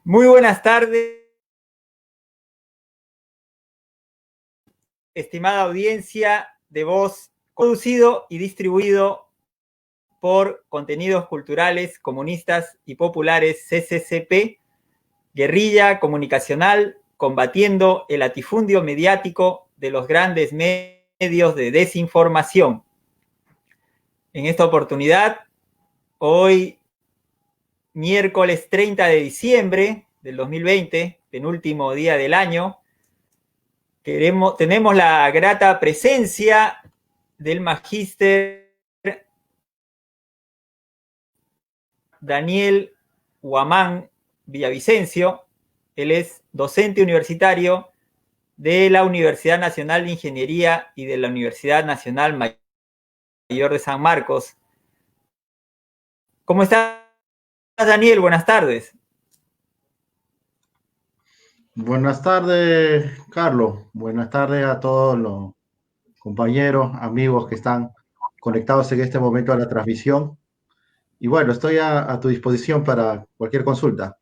Muy buenas tardes, estimada audiencia de Voz, producido y distribuido por Contenidos Culturales Comunistas y Populares CCCP, guerrilla comunicacional combatiendo el latifundio mediático de los grandes medios de desinformación. En esta oportunidad, hoy miércoles 30 de diciembre del 2020, penúltimo día del año, tenemos la grata presencia del magíster Daniel Huamán Villavicencio. Él es docente universitario de la Universidad Nacional de Ingeniería y de la Universidad Nacional Mayor de San Marcos. ¿Cómo estás, Daniel? Buenas tardes. Buenas tardes, Carlos. Buenas tardes a todos los compañeros, amigos que están conectados en este momento a la transmisión. Y bueno, estoy a tu disposición para cualquier consulta.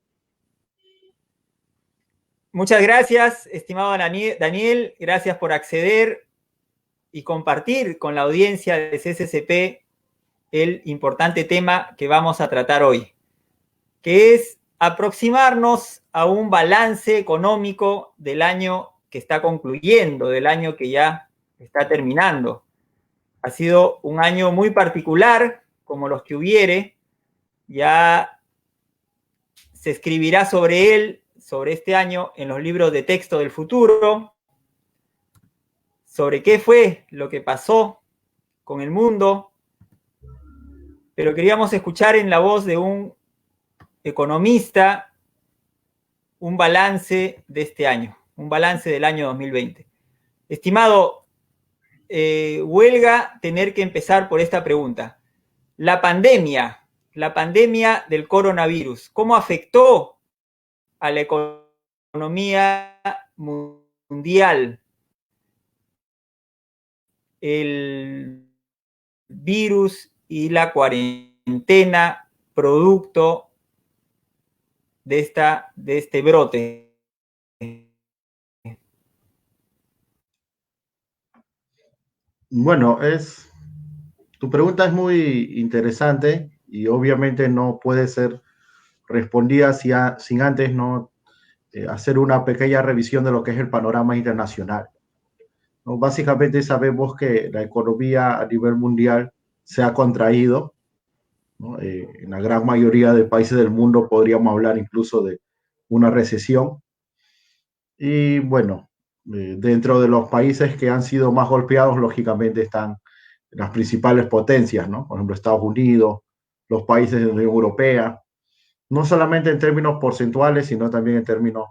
Muchas gracias, estimado Daniel. Gracias por acceder y compartir con la audiencia de CCCP el importante tema que vamos a tratar hoy, que es aproximarnos a un balance económico del año que está concluyendo, del año que ya está terminando. Ha sido un año muy particular, como los que hubiere. Ya se escribirá sobre él, sobre este año, en los libros de texto del futuro, sobre qué fue lo que pasó con el mundo, pero queríamos escuchar en la voz de un economista un balance de este año, un balance del año 2020. Estimado, huelga tener que empezar por esta pregunta. La pandemia del coronavirus, ¿cómo afectó a la economía mundial? El virus y la cuarentena producto de este brote. Bueno, tu pregunta es muy interesante y obviamente no puede ser respondida sin antes no hacer una pequeña revisión de lo que es el panorama internacional, ¿no? Básicamente sabemos que la economía a nivel mundial se ha contraído, ¿no? En la gran mayoría de países del mundo podríamos hablar incluso de una recesión. Y bueno, dentro de los países que han sido más golpeados, lógicamente están las principales potencias, ¿no? Por ejemplo, Estados Unidos, los países de la Unión Europea, no solamente en términos porcentuales, sino también en términos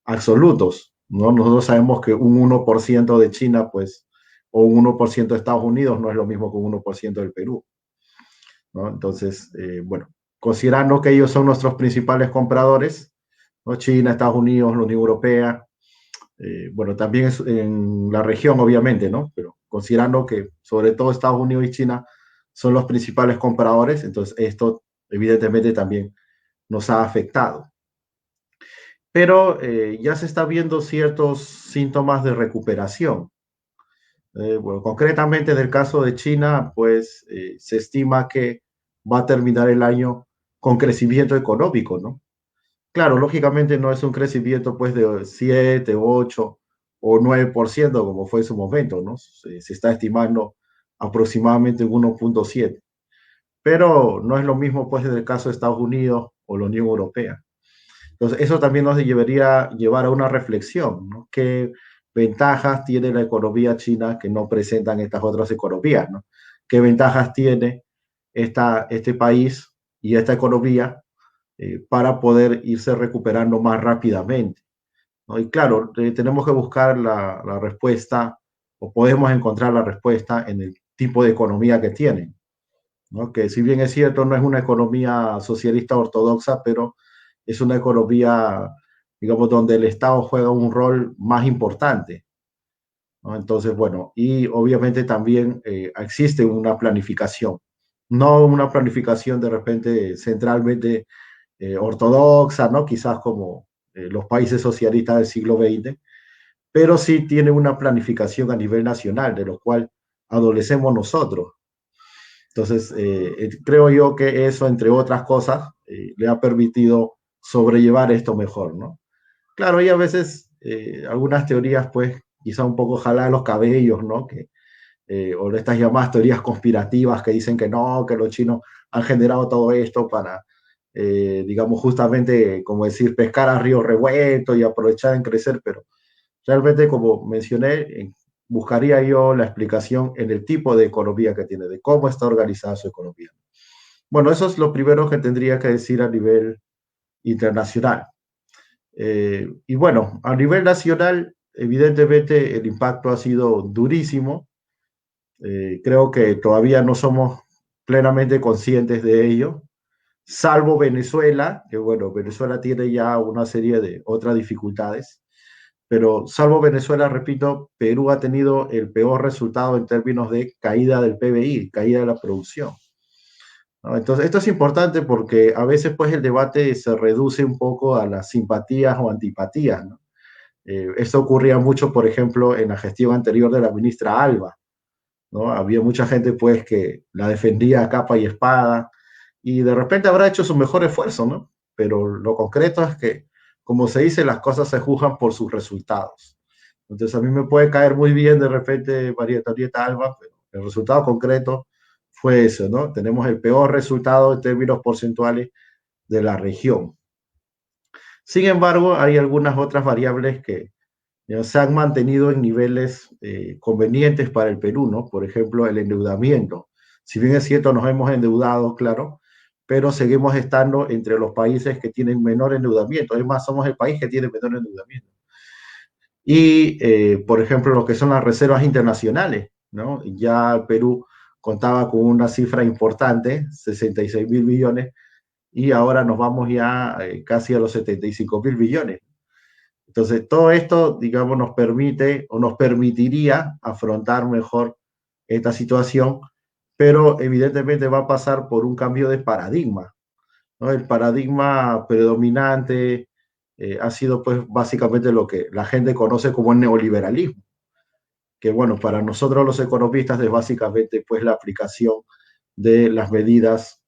absolutos, ¿no? Nosotros sabemos que un 1% de China, pues, o un 1% de Estados Unidos no es lo mismo que un 1% del Perú, ¿no? Entonces, bueno, considerando que ellos son nuestros principales compradores, ¿no? China, Estados Unidos, la Unión Europea, bueno, también es en la región, obviamente, ¿no? Pero considerando que sobre todo Estados Unidos y China son los principales compradores, entonces esto evidentemente también nos ha afectado. Pero ya se está viendo ciertos síntomas de recuperación. Bueno, concretamente en el caso de China, pues se estima que va a terminar el año con crecimiento económico, ¿no? Claro, lógicamente no es un crecimiento pues de 7, 8 o 9% como fue en su momento, ¿no? Se está estimando aproximadamente un 1,7. Pero no es lo mismo pues en el caso de Estados Unidos o la Unión Europea. Entonces, eso también nos debería llevar a una reflexión, ¿no? ¿Qué ventajas tiene la economía china que no presentan estas otras economías, ¿no? ¿Qué ventajas tiene este país y esta economía para poder irse recuperando más rápidamente, ¿no? Y claro, tenemos que buscar la respuesta o podemos encontrar la respuesta en el tipo de economía que tienen, ¿no? Que si bien es cierto, no es una economía socialista ortodoxa, pero es una economía, digamos, donde el Estado juega un rol más importante, ¿no? Entonces, bueno, y obviamente también existe una planificación, no una planificación de repente centralmente ortodoxa, ¿no? Quizás como los países socialistas del siglo XX, pero sí tiene una planificación a nivel nacional, de lo cual adolecemos nosotros. Entonces, creo yo que eso, entre otras cosas, le ha permitido sobrellevar esto mejor, ¿no? Claro, y a veces algunas teorías, pues, quizá un poco jalar los cabellos, ¿no? O estas llamadas teorías conspirativas que dicen que no, que los chinos han generado todo esto para, digamos, justamente, como decir, pescar a río revuelto y aprovechar en crecer, pero realmente, como mencioné, buscaría yo la explicación en el tipo de economía que tiene, de cómo está organizada su economía. Bueno, eso es lo primero que tendría que decir a nivel internacional. Y bueno, a nivel nacional, evidentemente el impacto ha sido durísimo. Creo que todavía no somos plenamente conscientes de ello, salvo Venezuela, que bueno, Venezuela tiene ya una serie de otras dificultades, pero salvo Venezuela, repito, Perú ha tenido el peor resultado en términos de caída del PBI, caída de la producción, ¿no? Entonces, esto es importante porque a veces pues el debate se reduce un poco a las simpatías o antipatías, ¿no? Esto ocurría mucho, por ejemplo, en la gestión anterior de la ministra Alba, ¿no? Había mucha gente pues que la defendía a capa y espada y de repente habrá hecho su mejor esfuerzo, ¿no? Pero lo concreto es que, como se dice, las cosas se juzgan por sus resultados. Entonces a mí me puede caer muy bien de repente María Antonieta Alba, pero el resultado concreto fue eso, ¿no? Tenemos el peor resultado en términos porcentuales de la región. Sin embargo, hay algunas otras variables que ya se han mantenido en niveles convenientes para el Perú, ¿no? Por ejemplo, el endeudamiento. Si bien es cierto, nos hemos endeudado, claro, pero seguimos estando entre los países que tienen menor endeudamiento. Es más, somos el país que tiene menor endeudamiento. Y, por ejemplo, lo que son las reservas internacionales, ¿no? Ya el Perú contaba con una cifra importante, 66.000 millones, y ahora nos vamos ya casi a los 75.000 millones. Entonces, todo esto, digamos, nos permite o nos permitiría afrontar mejor esta situación, pero evidentemente va a pasar por un cambio de paradigma, ¿no? El paradigma predominante ha sido, pues, básicamente lo que la gente conoce como el neoliberalismo, que, bueno, para nosotros los economistas es básicamente, pues, la aplicación de las medidas,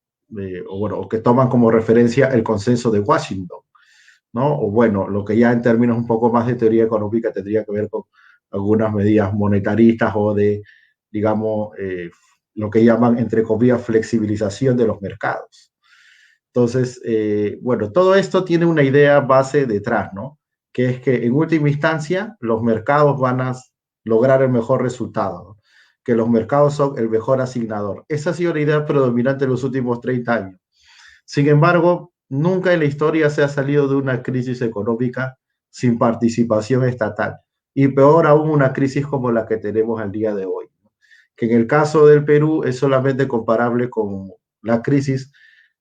o bueno, o que toman como referencia el consenso de Washington, ¿no? O bueno, lo que ya en términos un poco más de teoría económica tendría que ver con algunas medidas monetaristas o de, digamos, lo que llaman, entre comillas, flexibilización de los mercados. Entonces, bueno, todo esto tiene una idea base detrás, ¿no? Que es que en última instancia los mercados van a lograr el mejor resultado, ¿no? Que los mercados son el mejor asignador. Esa ha sido la idea predominante en los últimos 30 años. Sin embargo, nunca en la historia se ha salido de una crisis económica sin participación estatal. Y peor aún una crisis como la que tenemos al día de hoy, ¿no? Que en el caso del Perú es solamente comparable con la crisis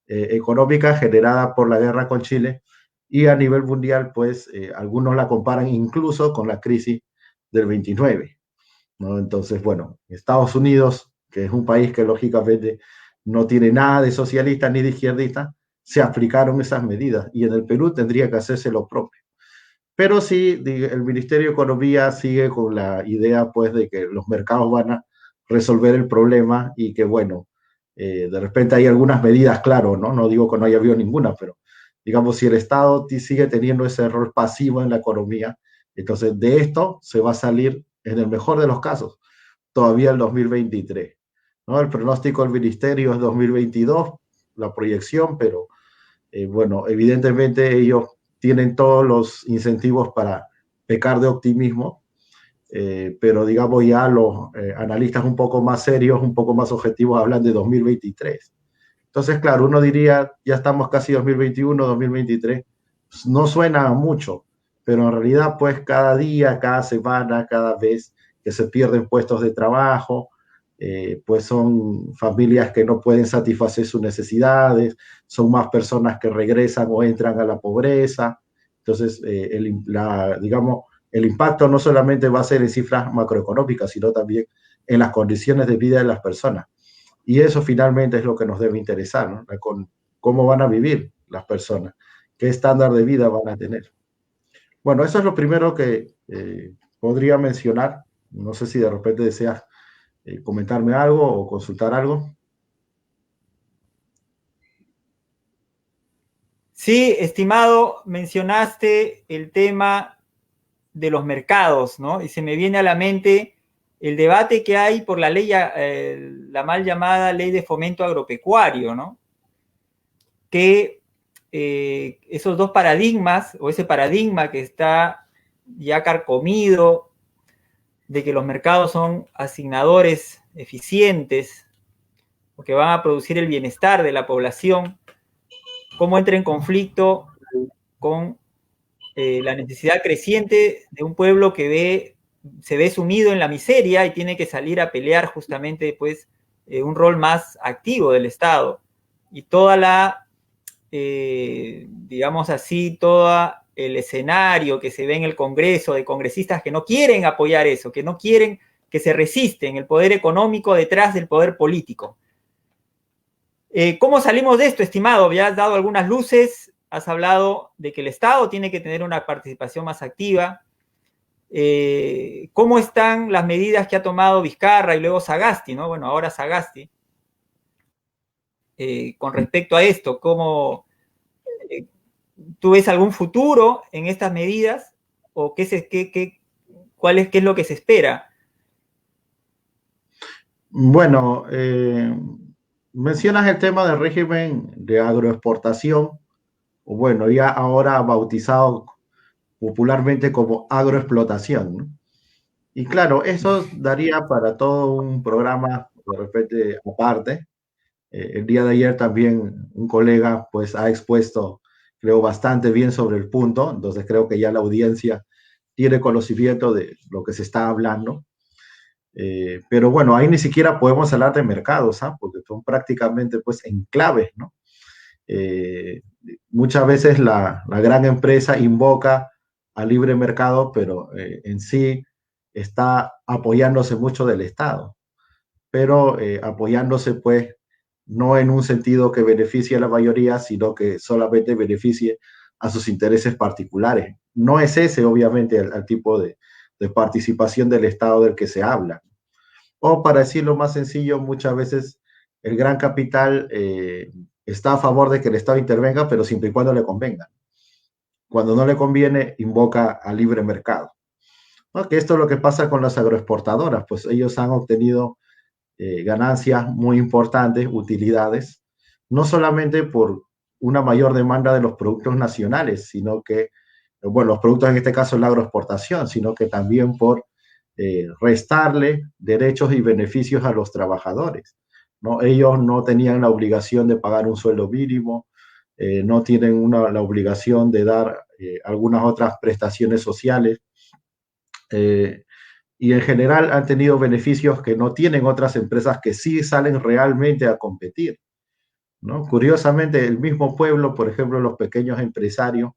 económica generada por la guerra con Chile y a nivel mundial, pues algunos la comparan incluso con la crisis del 29, ¿no? Entonces, bueno, Estados Unidos, que es un país que lógicamente no tiene nada de socialista ni de izquierdista, se aplicaron esas medidas y en el Perú tendría que hacerse lo propio. Pero sí, el Ministerio de Economía sigue con la idea, pues, de que los mercados van a resolver el problema y que, bueno, de repente hay algunas medidas, claro, ¿no? No digo que no haya habido ninguna, pero digamos, si el Estado sigue teniendo ese rol pasivo en la economía, entonces de esto se va a salir, en el mejor de los casos, todavía el 2023, ¿no? El pronóstico del ministerio es 2022, la proyección, pero bueno, evidentemente ellos tienen todos los incentivos para pecar de optimismo, pero digamos ya los analistas un poco más serios, un poco más objetivos hablan de 2023. Entonces, claro, uno diría, ya estamos casi 2021, 2023, pues no suena mucho, pero en realidad pues cada día, cada semana, cada vez que se pierden puestos de trabajo, pues son familias que no pueden satisfacer sus necesidades, son más personas que regresan o entran a la pobreza. Entonces, digamos, el impacto no solamente va a ser en cifras macroeconómicas, sino también en las condiciones de vida de las personas. Y eso finalmente es lo que nos debe interesar, ¿no? Con cómo van a vivir las personas, qué estándar de vida van a tener. Bueno, eso es lo primero que podría mencionar. No sé si de repente deseas comentarme algo o consultar algo. Sí, estimado, mencionaste el tema de los mercados, ¿no? Y se me viene a la mente el debate que hay por la ley, la mal llamada ley de fomento agropecuario, ¿no? Que esos dos paradigmas, o ese paradigma que está ya carcomido, de que los mercados son asignadores eficientes, o que van a producir el bienestar de la población, cómo entra en conflicto con la necesidad creciente de un pueblo que se ve sumido en la miseria y tiene que salir a pelear justamente pues, un rol más activo del Estado. Y toda la, digamos así, todo el escenario que se ve en el Congreso de congresistas que no quieren apoyar eso, que no quieren, que se resisten, el poder económico detrás del poder político. ¿Cómo salimos de esto, estimado? Ya has dado algunas luces, has hablado de que el Estado tiene que tener una participación más activa. ¿Cómo están las medidas que ha tomado Vizcarra y luego Sagasti, ¿no? Bueno, ahora Sagasti, con respecto a esto? ¿Tú ves algún futuro en estas medidas? ¿O qué es lo que se espera? Bueno, mencionas el tema del régimen de agroexportación, o bueno, ya ahora bautizado popularmente como agroexplotación, ¿no? Y claro, eso daría para todo un programa de repente aparte. El día de ayer también un colega pues ha expuesto, creo, bastante bien sobre el punto, entonces creo que ya la audiencia tiene conocimiento de lo que se está hablando. Pero bueno, ahí ni siquiera podemos hablar de mercados, ¿ah? Porque son prácticamente pues enclaves, ¿no? Eh, Muchas veces la gran empresa invoca al libre mercado, pero en sí está apoyándose mucho del Estado, pero apoyándose pues no en un sentido que beneficie a la mayoría, sino que solamente beneficie a sus intereses particulares. No es ese, obviamente, el tipo de participación del Estado del que se habla. O para decirlo más sencillo, muchas veces el gran capital está a favor de que el Estado intervenga, pero siempre y cuando le convenga. Cuando no le conviene, invoca al libre mercado, ¿no? Que esto es lo que pasa con las agroexportadoras, pues ellos han obtenido ganancias muy importantes, utilidades, no solamente por una mayor demanda de los productos nacionales, sino que, bueno, los productos en este caso la agroexportación, sino que también por restarle derechos y beneficios a los trabajadores, ¿no? Ellos no tenían la obligación de pagar un sueldo mínimo, no tienen la obligación de dar algunas otras prestaciones sociales, eh, y en general han tenido beneficios que no tienen otras empresas que sí salen realmente a competir, ¿no? Curiosamente, el mismo pueblo, por ejemplo, los pequeños empresarios,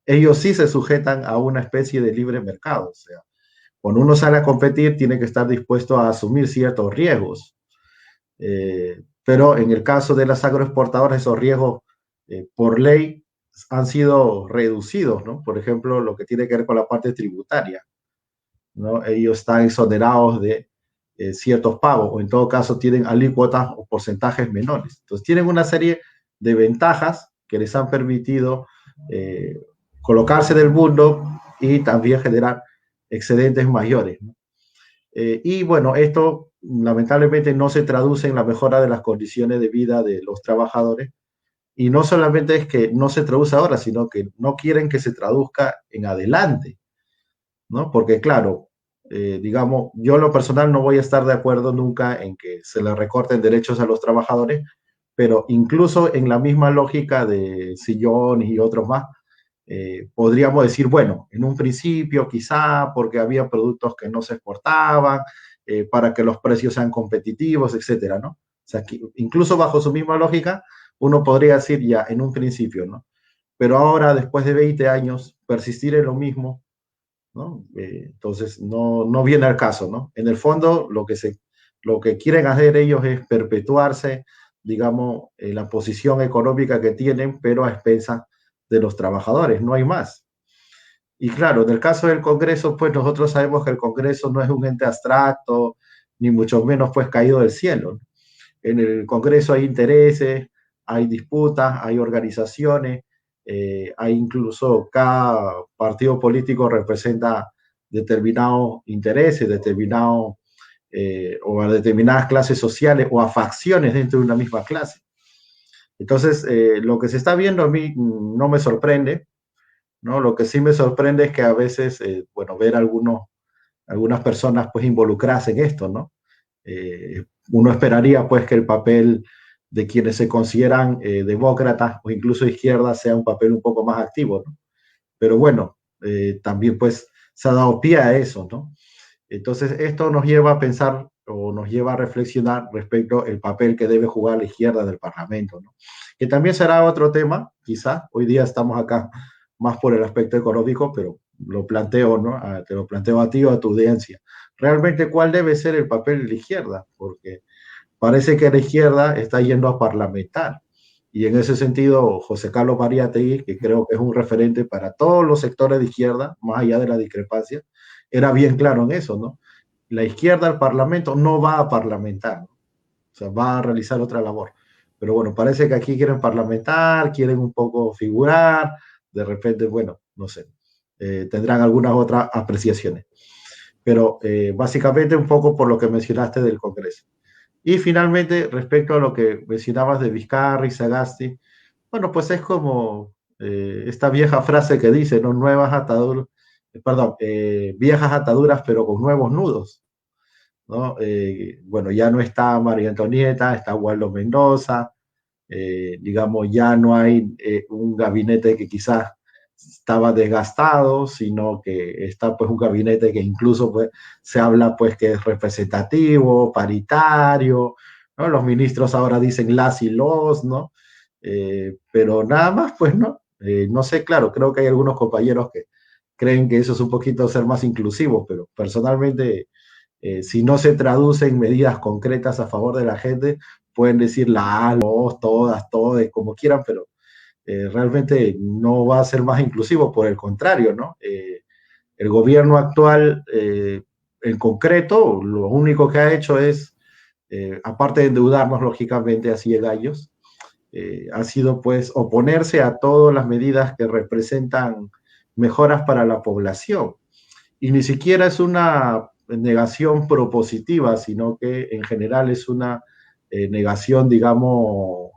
ellos sí se sujetan a una especie de libre mercado. O sea, cuando uno sale a competir, tiene que estar dispuesto a asumir ciertos riesgos. Pero en el caso de las agroexportadoras, esos riesgos por ley han sido reducidos, ¿no? Por ejemplo, lo que tiene que ver con la parte tributaria, ¿no? Ellos están exonerados de ciertos pagos, o en todo caso tienen alícuotas o porcentajes menores. Entonces tienen una serie de ventajas que les han permitido colocarse en el mundo y también generar excedentes mayores, ¿no? Y bueno, esto lamentablemente no se traduce en la mejora de las condiciones de vida de los trabajadores. Y no solamente es que no se traduce ahora, sino que no quieren que se traduzca en adelante, ¿no? Porque claro, digamos, yo en lo personal no voy a estar de acuerdo nunca en que se le recorten derechos a los trabajadores, pero incluso en la misma lógica de Sillón y otros más, podríamos decir, bueno, en un principio quizá porque había productos que no se exportaban, para que los precios sean competitivos, etcétera, ¿no? O sea, que incluso bajo su misma lógica, uno podría decir ya en un principio, ¿no? Pero ahora, después de 20 años, persistir en lo mismo, ¿no? Entonces, no viene al caso, ¿no? En el fondo, lo que quieren hacer ellos es perpetuarse digamos, la posición económica que tienen, pero a expensas de los trabajadores, no hay más. Y claro, en el caso del Congreso, pues nosotros sabemos que el Congreso no es un ente abstracto, ni mucho menos pues caído del cielo. En el Congreso hay intereses, hay disputas, hay organizaciones, hay incluso cada partido político representa determinados intereses, determinados o a determinadas clases sociales o a facciones dentro de una misma clase. Entonces, lo que se está viendo a mí no me sorprende, ¿no? Lo que sí me sorprende es que a veces, bueno, ver algunas personas pues involucrarse en esto, ¿no? Uno esperaría pues que el papel de quienes se consideran demócratas o incluso izquierda sea un papel un poco más activo, ¿no? Pero bueno, también pues se ha dado pie a eso, ¿no? Entonces esto nos lleva a pensar o nos lleva a reflexionar respecto al papel que debe jugar la izquierda del Parlamento, ¿no? Que también será otro tema, quizá. Hoy día estamos acá más por el aspecto económico, pero lo planteo, ¿no? Te lo planteo a ti o a tu audiencia. Realmente, ¿cuál debe ser el papel de la izquierda? Porque parece que la izquierda está yendo a parlamentar. Y en ese sentido, José Carlos Mariátegui, que creo que es un referente para todos los sectores de izquierda, más allá de la discrepancia, era bien claro en eso, ¿no? La izquierda al Parlamento no va a parlamentar, ¿no? O sea, va a realizar otra labor. Pero bueno, parece que aquí quieren parlamentar, quieren un poco figurar, de repente, bueno, no sé, tendrán algunas otras apreciaciones. Pero básicamente un poco por lo que mencionaste del Congreso. Y finalmente, respecto a lo que mencionabas de Vizcarra y Sagasti, bueno, pues es como esta vieja frase que dice, ¿no? Nuevas ataduras, perdón, viejas ataduras pero con nuevos nudos, ¿no? Bueno, ya no está María Antonieta, está Waldo Mendoza, digamos, ya no hay un gabinete que quizás estaba desgastado, sino que está pues un gabinete que incluso pues se habla pues que es representativo, paritario, ¿no? Los ministros ahora dicen las y los, ¿no? Pero nada más pues no, no sé, claro, creo que hay algunos compañeros que creen que eso es un poquito ser más inclusivo, pero personalmente si no se traduce en medidas concretas a favor de la gente, pueden decir la, los, todas, todas, como quieran, pero realmente no va a ser más inclusivo, por el contrario, ¿no? El gobierno actual, en concreto, lo único que ha hecho es, aparte de endeudarnos lógicamente así de gallos, ha sido pues oponerse a todas las medidas que representan mejoras para la población. Y ni siquiera es una negación propositiva, sino que en general es una negación, digamos,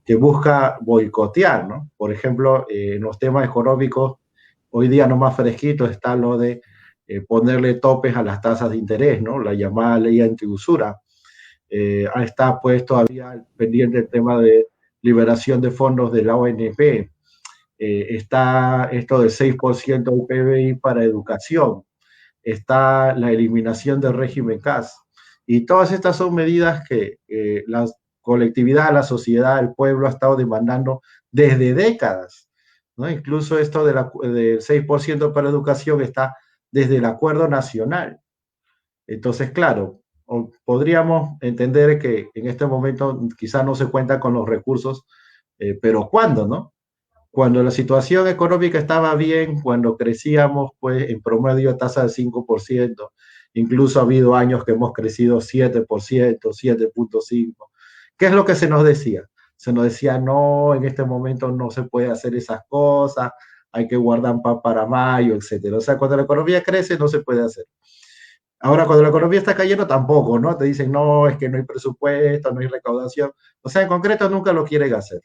que busca boicotear, ¿no? Por ejemplo, en los temas económicos, hoy día no más fresquito está lo de ponerle topes a las tasas de interés, ¿no? La llamada ley antiusura. Está pues todavía pendiente el tema de liberación de fondos de la ONP. Está esto del 6% del PBI para educación. Está la eliminación del régimen CAS. Y todas estas son medidas que la colectividad, la sociedad, el pueblo ha estado demandando desde décadas, ¿no? Incluso esto del 6% para educación está desde el acuerdo nacional. Entonces, claro, podríamos entender que en este momento quizás no se cuenta con los recursos, pero ¿cuándo, no? Cuando la situación económica estaba bien, cuando crecíamos pues en promedio a tasa del 5%, incluso ha habido años que hemos crecido 7%, 7.5%. ¿Qué es lo que se nos decía? Se nos decía, no, en este momento no se puede hacer esas cosas, hay que guardar para mayo, etcétera. O sea, cuando la economía crece no se puede hacer. Ahora, cuando la economía está cayendo, tampoco, ¿no? Te dicen, no, es que no hay presupuesto, no hay recaudación. O sea, en concreto nunca lo quieren hacer.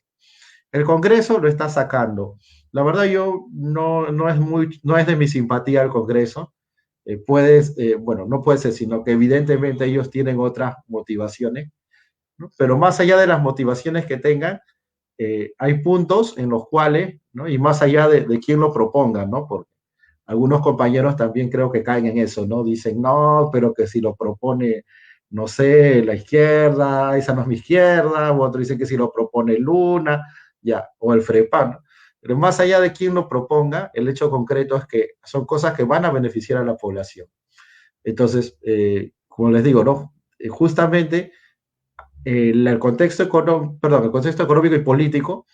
El Congreso lo está sacando. La verdad, yo no es de mi simpatía el Congreso. Bueno, no puede ser, sino que evidentemente ellos tienen otras motivaciones, ¿no? Pero más allá de las motivaciones que tengan, hay puntos en los cuales, ¿no? Y más allá de quién lo proponga, ¿no? Porque algunos compañeros también creo que caen en eso, ¿no? Dicen, no, pero que si lo propone, no sé, la izquierda, esa no es mi izquierda, o otro dice que si lo propone Luna, ya, o el FREPAN, ¿no? Pero más allá de quién lo proponga, el hecho concreto es que son cosas que van a beneficiar a la población. Entonces, como les digo, ¿no? Justamente el contexto el contexto económico y político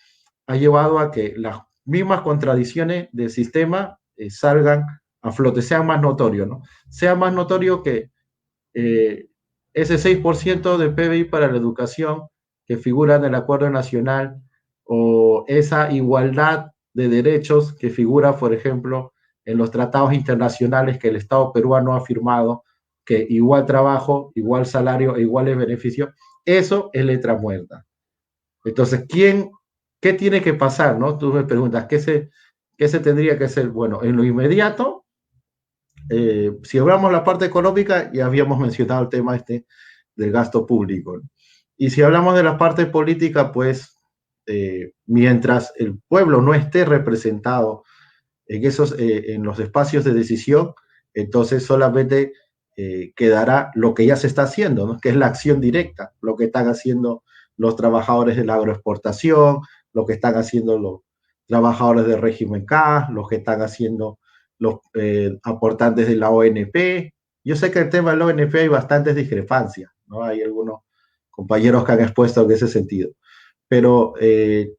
ha llevado a que las mismas contradicciones del sistema salgan a flote, sean más notorios, ¿no? Sea más notorio que eh, ese 6% de PBI para la educación que figura en el Acuerdo Nacional o esa igualdad de derechos que figura, por ejemplo, en los tratados internacionales que el Estado peruano ha firmado, que igual trabajo, igual salario e iguales beneficios, eso es letra muerta. Entonces, ¿qué tiene que pasar? ¿No? Tú me preguntas, qué se tendría que hacer? Bueno, en lo inmediato, si hablamos la parte económica, ya habíamos mencionado el tema este del gasto público, ¿no? Y si hablamos de la parte política, pues mientras el pueblo no esté representado en los espacios de decisión, entonces solamente quedará lo que ya se está haciendo, ¿no? Que es la acción directa, lo que están haciendo los trabajadores de la agroexportación, lo que están haciendo los trabajadores del régimen K, lo que están haciendo los aportantes de la ONP. Yo sé que el tema de la ONP hay bastantes discrepancias, ¿no? Hay algunos compañeros que han expuesto en ese sentido. Pero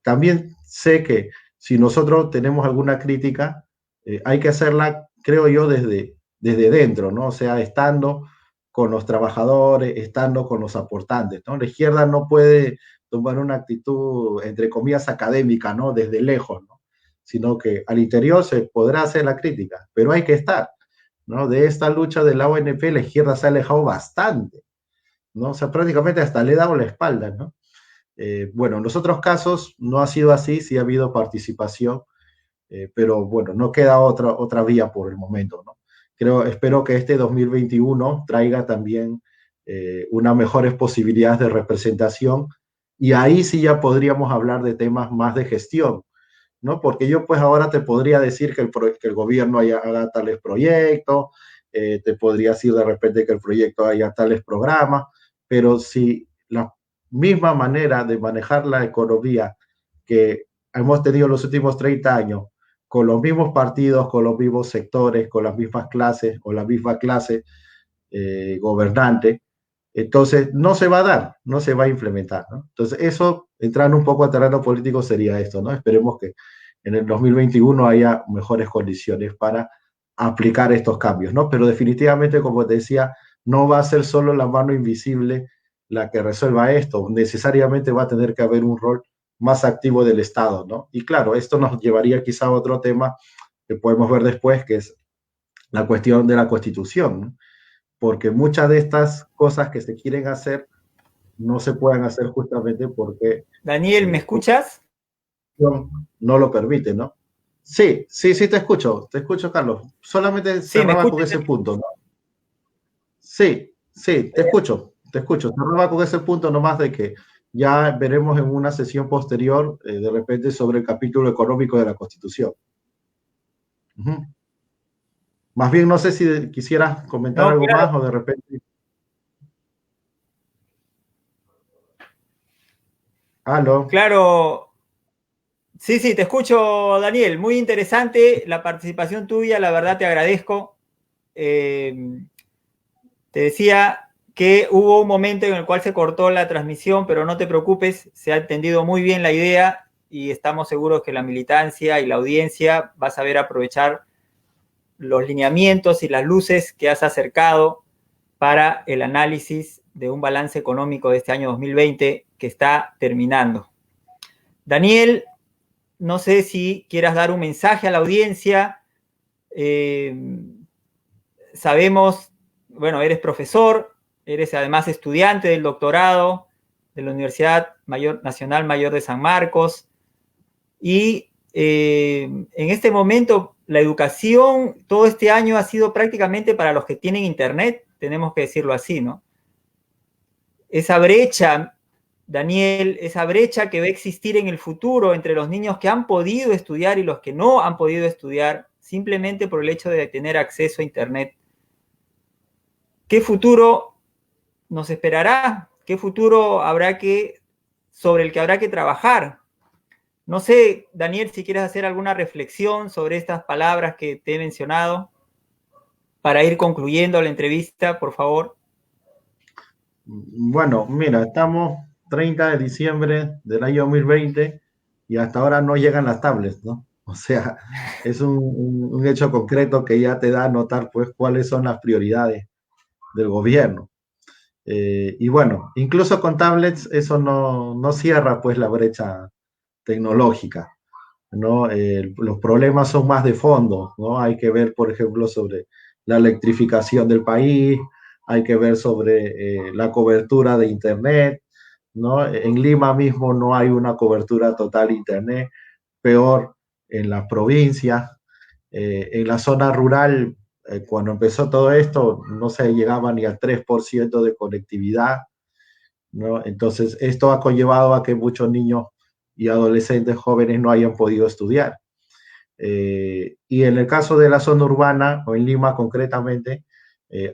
también sé que si nosotros tenemos alguna crítica, hay que hacerla, creo yo, desde dentro, ¿no? O sea, estando con los trabajadores, estando con los aportantes, ¿no? La izquierda no puede tomar una actitud, entre comillas, académica, ¿no? Desde lejos, ¿no? Sino que al interior se podrá hacer la crítica, pero hay que estar, ¿no? De esta lucha de la ONP, la izquierda se ha alejado bastante, ¿no? O sea, prácticamente hasta le he dado la espalda, ¿no? Bueno, en los otros casos no ha sido así, sí ha habido participación, pero bueno, no queda otra vía por el momento, ¿no? Espero que este 2021 traiga también unas mejores posibilidades de representación y ahí sí ya podríamos hablar de temas más de gestión, ¿no? Porque yo pues ahora te podría decir que el gobierno haga tales proyectos, te podría decir de repente que el proyecto haya tales programas, pero si la misma manera de manejar la economía que hemos tenido los últimos 30 años, con los mismos partidos, con los mismos sectores, con las mismas clases o la misma clase gobernante, entonces no se va a dar, no se va a implementar, ¿no? Entonces eso, entrando un poco a terreno político, sería esto, ¿no? Esperemos que en el 2021 haya mejores condiciones para aplicar estos cambios, ¿no? Pero definitivamente, como te decía, no va a ser solo la mano invisible la que resuelva esto, necesariamente va a tener que haber un rol más activo del Estado, ¿no? Y claro, esto nos llevaría quizá a otro tema que podemos ver después, que es la cuestión de la Constitución, ¿no? Porque muchas de estas cosas que se quieren hacer no se pueden hacer justamente porque Daniel, ¿me escuchas? no lo permite, ¿no? Sí, sí, sí, te escucho, Carlos. Solamente Sí, ¿me cerraba con escuchas? ese punto, ¿no? Sí, sí, te escucho. Cerraba con ese punto nomás de que ya veremos en una sesión posterior, de repente, sobre el capítulo económico de la Constitución. Ujú. Más bien, no sé si quisieras comentar No, algo claro, más o de repente. Aló. claro. Sí, sí, te escucho, Daniel. Muy interesante la participación tuya, la verdad te agradezco. Eh, Te decía que hubo un momento en el cual se cortó la transmisión, pero no te preocupes, se ha entendido muy bien la idea y estamos seguros que la militancia y la audiencia va a saber aprovechar los lineamientos y las luces que has acercado para el análisis de un balance económico de este año 2020 que está terminando. Daniel, no sé si quieras dar un mensaje a la audiencia. Sabemos, bueno, eres profesor, eres además estudiante del doctorado de la Universidad Nacional Mayor de San Marcos y en este momento la educación todo este año ha sido prácticamente para los que tienen internet, tenemos que decirlo así, ¿no? Esa brecha, Daniel, esa brecha que va a existir en el futuro entre los niños que han podido estudiar y los que no han podido estudiar, simplemente por el hecho de tener acceso a internet. ¿Qué futuro nos esperará? ¿Qué futuro habrá sobre el que habrá que trabajar? No sé, Daniel, si quieres hacer alguna reflexión sobre estas palabras que te he mencionado para ir concluyendo la entrevista, por favor. Bueno, mira, estamos 30 de diciembre del año 2020 y hasta ahora no llegan las tablets, ¿no? O sea, es un hecho concreto que ya te da a notar, pues, cuáles son las prioridades del gobierno. Y bueno, incluso con tablets eso no cierra, pues, la brecha tecnológica, ¿no? Los problemas son más de fondo, ¿no? Hay que ver, por ejemplo, sobre la electrificación del país, hay que ver sobre la cobertura de Internet, ¿no? En Lima mismo no hay una cobertura total de Internet, peor en las provincias. En la zona rural, cuando empezó todo esto, no se llegaba ni al 3% de conectividad, ¿no? Entonces, esto ha conllevado a que muchos niños y adolescentes jóvenes no hayan podido estudiar. Y en el caso de la zona urbana, o en Lima concretamente,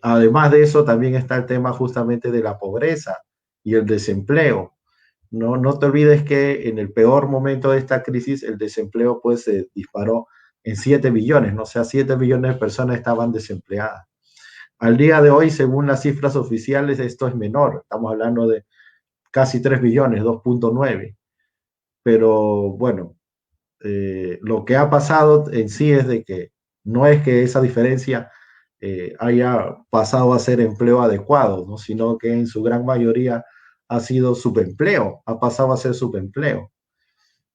además de eso, también está el tema justamente de la pobreza y el desempleo. No te olvides que en el peor momento de esta crisis, el desempleo pues se disparó en 7 millones, ¿no? O sea, 7 millones de personas estaban desempleadas. Al día de hoy, según las cifras oficiales, esto es menor. Estamos hablando de casi 3 millones, 2.9. Pero bueno, lo que ha pasado en sí es de que no es que esa diferencia haya pasado a ser empleo adecuado, ¿no? Sino que en su gran mayoría ha sido subempleo, ha pasado a ser subempleo,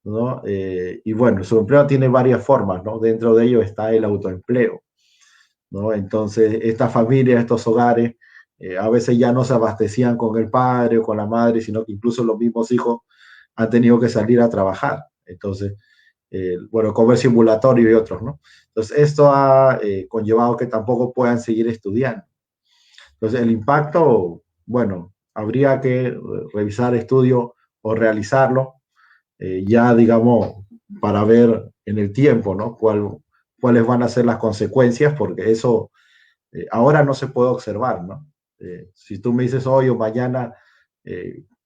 ¿no? Y bueno, el subempleo tiene varias formas, ¿no? Dentro de ello está el autoempleo, ¿no? Entonces, estas familias, estos hogares, a veces ya no se abastecían con el padre o con la madre, sino que incluso los mismos hijos han tenido que salir a trabajar. Entonces, bueno, comercio ambulatorio y otros, ¿no? Entonces, esto ha conllevado que tampoco puedan seguir estudiando. Entonces, el impacto, bueno, habría que revisar estudio o realizarlo, ya, digamos, para ver en el tiempo, ¿no? Cuáles van a ser las consecuencias, porque eso ahora no se puede observar, ¿no? Si tú me dices hoy o mañana,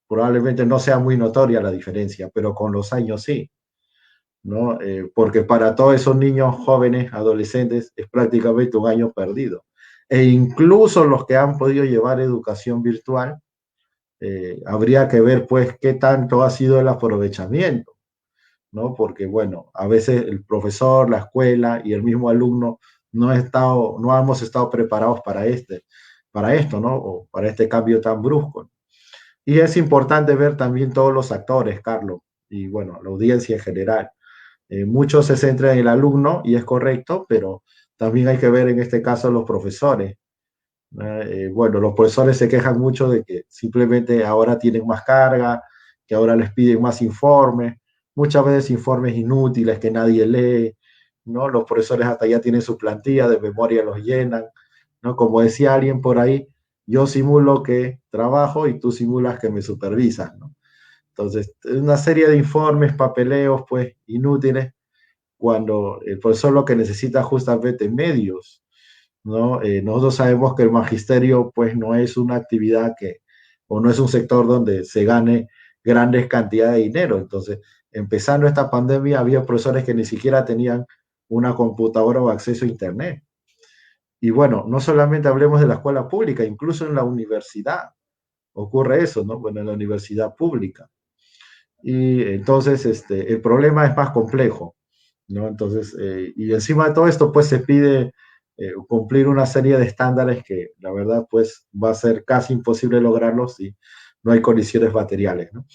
probablemente no sea muy notoria la diferencia, pero con los años sí, ¿no? Porque para todos esos niños jóvenes, adolescentes, es prácticamente un año perdido. E incluso los que han podido llevar educación virtual, habría que ver pues qué tanto ha sido el aprovechamiento, ¿no? Porque bueno, a veces el profesor, la escuela y el mismo alumno no hemos estado preparados para esto, ¿no? O para este cambio tan brusco. Y es importante ver también todos los actores, Carlos, y bueno, la audiencia en general. Muchos se centran en el alumno y es correcto, pero también hay que ver en este caso los profesores. Bueno, los profesores se quejan mucho de que simplemente ahora tienen más carga, que ahora les piden más informes, muchas veces informes inútiles que nadie lee, ¿no? Los profesores hasta ya tienen su plantilla, de memoria los llenan, ¿no? Como decía alguien por ahí, yo simulo que trabajo y tú simulas que me supervisas, ¿no? Entonces, una serie de informes, papeleos, pues, inútiles, cuando el profesor lo que necesita justamente medios, ¿no? Nosotros sabemos que el magisterio pues no es una actividad o no es un sector donde se gane grandes cantidades de dinero. Entonces, empezando esta pandemia, había profesores que ni siquiera tenían una computadora o acceso a Internet. Y bueno, no solamente hablemos de la escuela pública, incluso en la universidad ocurre eso, ¿no? Bueno, en la universidad pública. Y entonces, el problema es más complejo, ¿no? Entonces, y encima de todo esto, pues se pide cumplir una serie de estándares que la verdad, pues va a ser casi imposible lograrlos si no hay condiciones materiales, ¿no?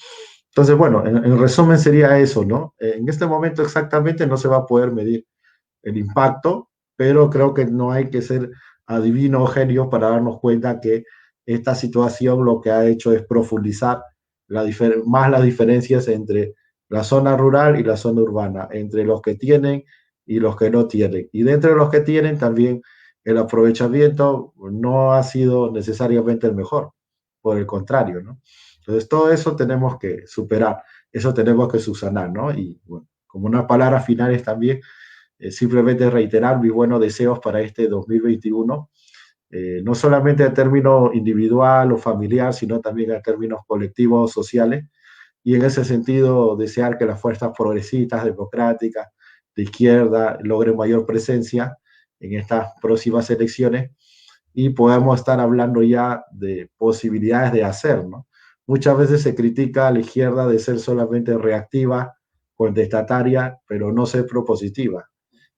Entonces, bueno, en resumen sería eso, ¿no? En este momento exactamente no se va a poder medir el impacto, pero creo que no hay que ser adivino o genio para darnos cuenta que esta situación lo que ha hecho es profundizar más las diferencias entre la zona rural y la zona urbana, entre los que tienen y los que no tienen. Y dentro de los que tienen también el aprovechamiento no ha sido necesariamente el mejor, por el contrario, ¿no? Entonces todo eso tenemos que superar, eso tenemos que subsanar, ¿no? Y bueno, como unas palabras finales también, simplemente reiterar mis buenos deseos para este 2021, no solamente a término individual o familiar, sino también a términos colectivos o sociales. Y en ese sentido, desear que las fuerzas progresistas, democráticas, de izquierda, logren mayor presencia en estas próximas elecciones y podemos estar hablando ya de posibilidades de hacer, ¿no? Muchas veces se critica a la izquierda de ser solamente reactiva, contestataria, pero no ser propositiva.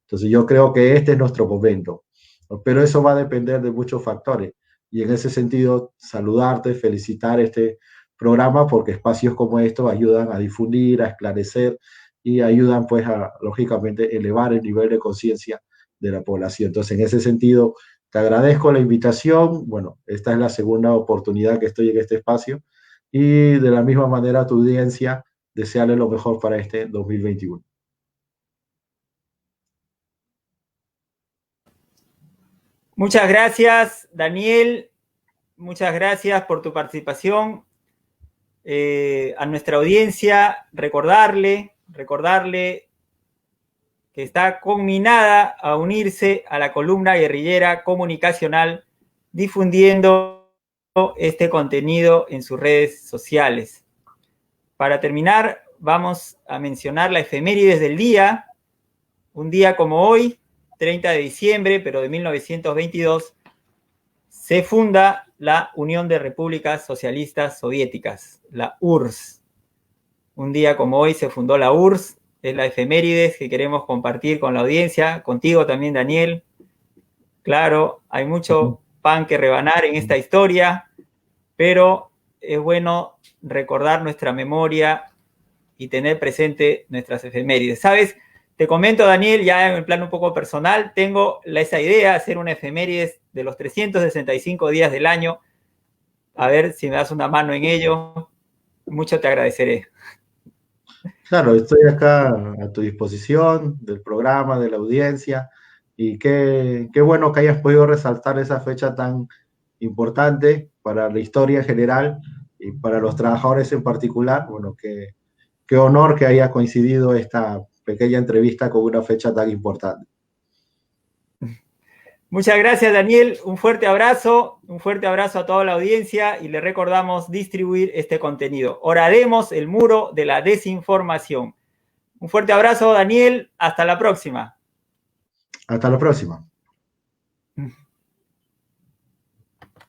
Entonces yo creo que este es nuestro momento, ¿no? Pero eso va a depender de muchos factores. Y en ese sentido, saludarte, felicitar este programa porque espacios como estos ayudan a difundir, a esclarecer y ayudan pues a, lógicamente, elevar el nivel de conciencia de la población. Entonces, en ese sentido, te agradezco la invitación. Bueno, esta es la segunda oportunidad que estoy en este espacio y de la misma manera a tu audiencia, desearle lo mejor para este 2021. Muchas gracias, Daniel. Muchas gracias por tu participación. A nuestra audiencia, recordarle que está conminada a unirse a la columna guerrillera comunicacional difundiendo este contenido en sus redes sociales. Para terminar, vamos a mencionar la efemérides del día. Un día como hoy, 30 de diciembre, pero de 1922, se funda la Unión de Repúblicas Socialistas Soviéticas, la URSS. Un día como hoy se fundó la URSS, es la efemérides que queremos compartir con la audiencia, contigo también, Daniel. Claro, hay mucho pan que rebanar en esta historia, pero es bueno recordar nuestra memoria y tener presente nuestras efemérides. ¿Sabes? Te comento, Daniel, ya en el plano un poco personal, tengo esa idea de hacer una efemérides de los 365 días del año. A ver si me das una mano en ello. Mucho te agradeceré. Claro, estoy acá a tu disposición del programa, de la audiencia, y qué bueno que hayas podido resaltar esa fecha tan importante para la historia en general y para los trabajadores en particular. Bueno, qué honor que haya coincidido esta pequeña entrevista con una fecha tan importante. Muchas gracias, Daniel. Un fuerte abrazo a toda la audiencia y le recordamos distribuir este contenido. Oraremos el muro de la desinformación. Un fuerte abrazo, Daniel. Hasta la próxima. Hasta la próxima.